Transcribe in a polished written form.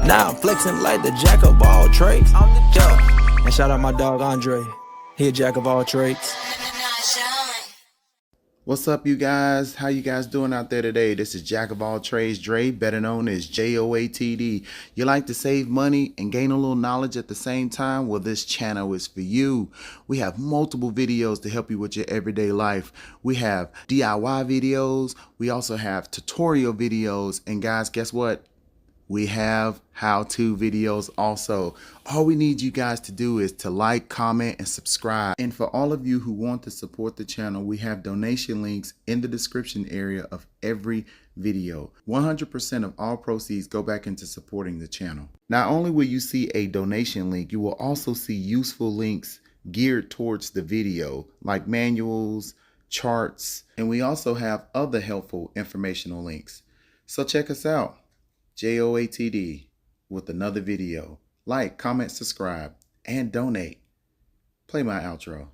Now I'm flexing like the jack of all trades. Yeah. And shout out my dog Andre. He a jack of all trades. What's up, you guys? How you guys doing out there today? This is Jack of All Trades Dre, better known as J.O.A.T.D. You like to save money and gain a little knowledge at the same time? Well, this channel is for you. We have multiple videos to help you with your everyday life. We have DIY videos. We also have tutorial videos. And guys, guess what? We have how-to videos also. All we need you guys to do is to like, comment, and subscribe. And for all of you who want to support the channel, we have donation links in the description area of every video. 100% of all proceeds go back into supporting the channel. Not only will you see a donation link, you will also see useful links geared towards the video, like manuals, charts, and we also have other helpful informational links. So check us out. J.O.A.T.D. with another video. Like, comment, subscribe, and donate. Play my outro.